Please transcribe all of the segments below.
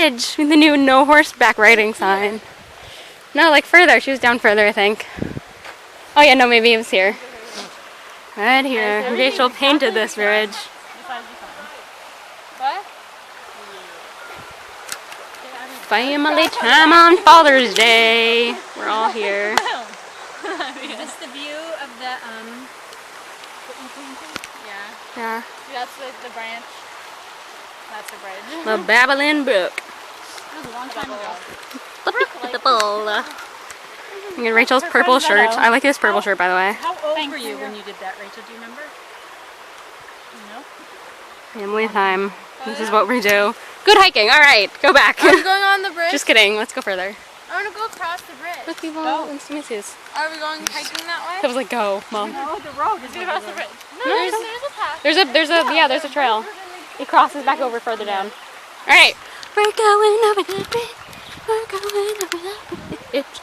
With the new no horseback riding sign. No, like further. She was down further, I think. Oh yeah, no, maybe it was here. Right here. Rachel painted this bridge. What? Family time on Father's Day. We're all here. Is this the view of the Yeah. Yeah. That's the branch. That's the bridge. The Babylon Brook. That was a long time ago. Look at Rachel's purple shirt. I like this purple shirt, by the way. How old were you when you did that, Rachel? Do you remember? No. Family time. This is what we do. Good hiking. All right, go back. Are we going on the bridge? Just kidding. Let's go further. I want to go across the bridge. Look, people. Are we going hiking that way? I was like, go, Mom. No, the road is across the bridge. No, there's a path. There's a trail. It crosses back over further down. All right. We're going over the bridge. We're going over the bridge.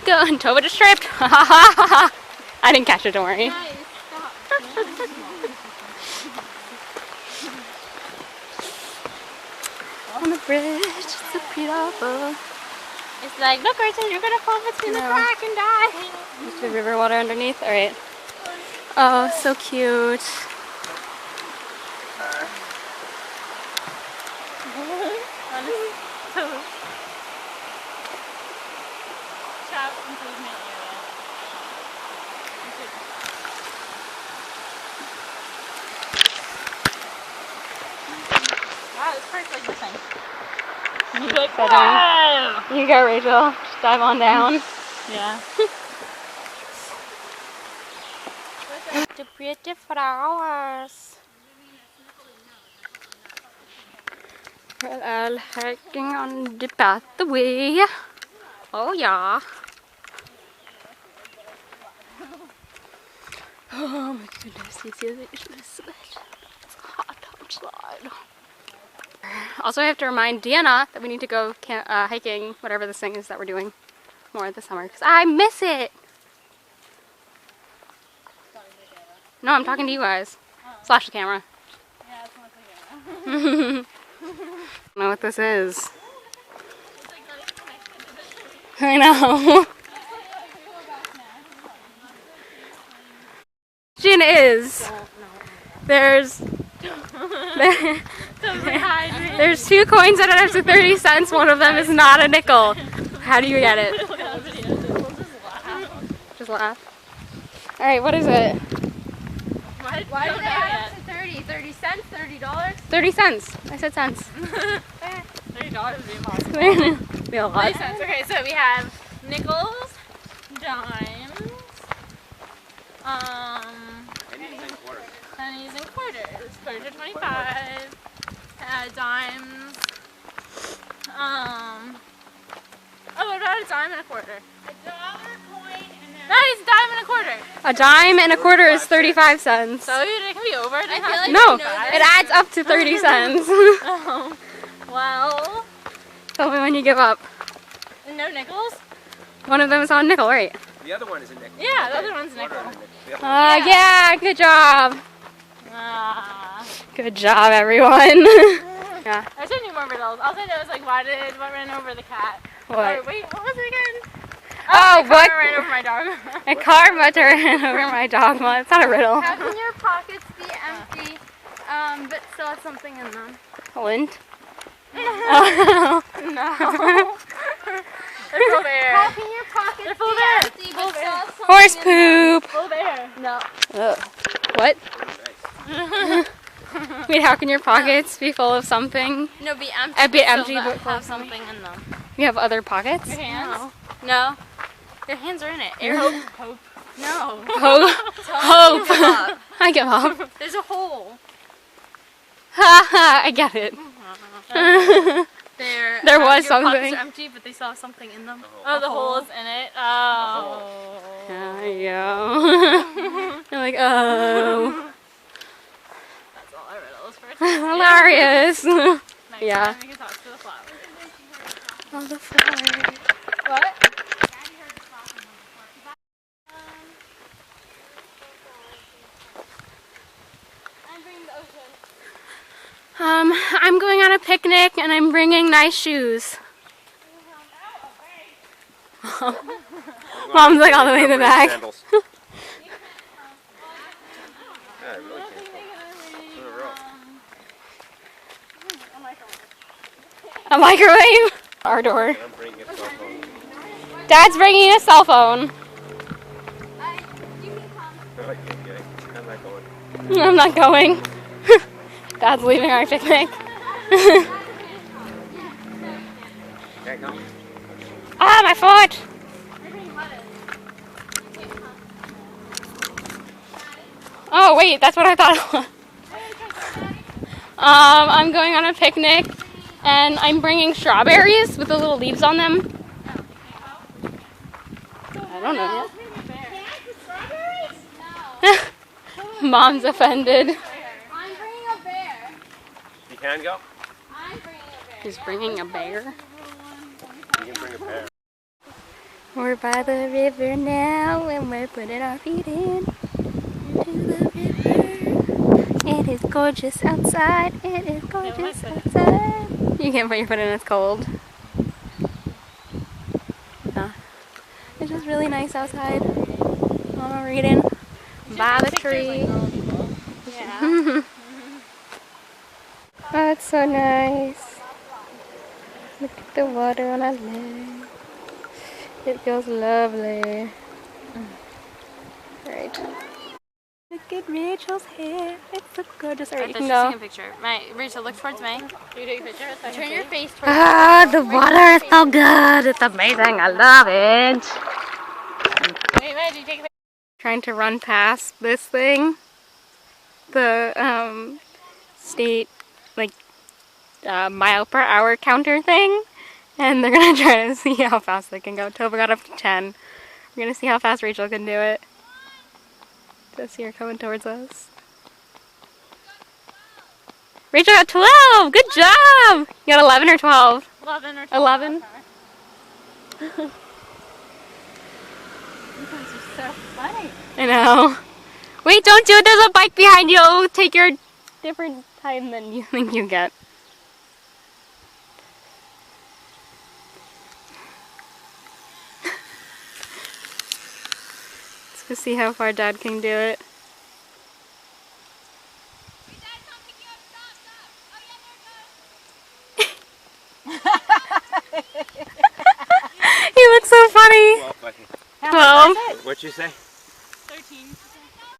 Going. Tova just tripped. I didn't catch it. Don't worry. Nice. On the bridge, it's so beautiful. It's like, look, Rachel, you're gonna fall between the crack and die. There's the river water underneath. All right. Oh, so cute. Shop improvement area. Wow, this part's like this thing. You're like, whoa! You go, Rachel. Just dive on down. Yeah. The pretty flowers. We're all hiking on the pathway. Oh yeah. Oh my goodness, you see the sweat. It's hot outside. Also, I have to remind Deanna that we need to go hiking, whatever this thing is that we're doing, more this summer, because I miss it. No, I'm talking to you guys. Slash the camera. Yeah, it's not the camera. I don't know what this is. I know. Question is, there's 2 coins that add up to 30 cents. One of them is not a nickel. How do you get it? Just laugh. All right, what is it? Why did they add up to 30? 30 cents? $30? 30 cents. I said cents. $30 would be impossible. Be a lot. 30 cents. Okay, so we have nickels, dimes, pennies and quarters. Quarters are 25. Dimes. Oh, what about a dime and a quarter? $1 coin and then. That is a dime and a quarter. A dime and a quarter is 35 cents. So it can be over. I feel like no, it adds up to 30 cents. Oh, well. Tell me when you give up. No nickels? One of them is on nickel, right? The other one is a nickel. Yeah, the other one's a nickel. Yeah, good job. Good job, everyone. Yeah. I should need more riddles. All I know is like, what ran over the cat? What? Or, wait, what was it again? Oh, what? Car ran over my dog. A car must have ran over my dog. Well, it's not a riddle. How can your pockets be empty, but still have something in them? Lint? No. They're full of air. How can your pockets full of be air. empty but still have something Horse in them? poop. Full of air. No. What? Wait, how can your pockets be full of something? No, be empty. Be empty, but but have something in them. You have other pockets? Your hands? No. Your hands are in it. Air hope. Hope. No. Hope. I give up. There's a hole. I get it. There was your something. pockets are empty, but they still have something in them. Oh, the hole's in it. Oh. There you go. You're like, oh. That's all I riddles for. Hilarious. Next Yeah. time we can talk to the flowers. Oh, the flowers. What? I'm bringing the ocean. I'm going on a picnic and I'm bringing nice shoes. Mom's like all the way in the back. Yeah, I really can't. In a row. A microwave? Our door. I'm bringing a cell phone. Dad's bringing a cell phone. I can't get it. I'm not going. I'm not going. Dad's leaving our picnic. Can't go. Ah, my foot! Oh wait, that's what I thought it was. I'm going on a picnic and I'm bringing strawberries with the little leaves on them. I don't know yet. Mom's offended. I'm bringing a bear. You can go? I'm bringing a bear. He's bringing a bear. You can bring a pair. We're by the river now and we're putting our feet in to the river. It is gorgeous outside. It is gorgeous outside. You can't put your foot in, it's cold. No. It's just really nice outside. Mama reading by the tree. Yeah. Oh, it's so nice. Look at the water on our leg. It feels lovely. Right. Look at Rachel's hair. It's so gorgeous. Alright, you can go. Take a picture. Rachel, look towards me. You take a picture? Turn your face towards Ah, the water is so good. It's amazing. I love it. Wait, wait, you take a picture? Trying to run past this thing. The state mile per hour counter thing. And they're gonna try to see how fast they can go. Tova got up to 10. We're gonna see how fast Rachel can do it. Just see her coming towards us. Rachel got 12! Good job! You got 11 or 12? 11 or 12. 11? You guys are so funny. I know. Wait, don't do it. There's a bike behind you. It'll take your different time than you think you get. Let's go see how far Dad can do it. He looks so funny. 12, buddy. 12. What'd you say? 13.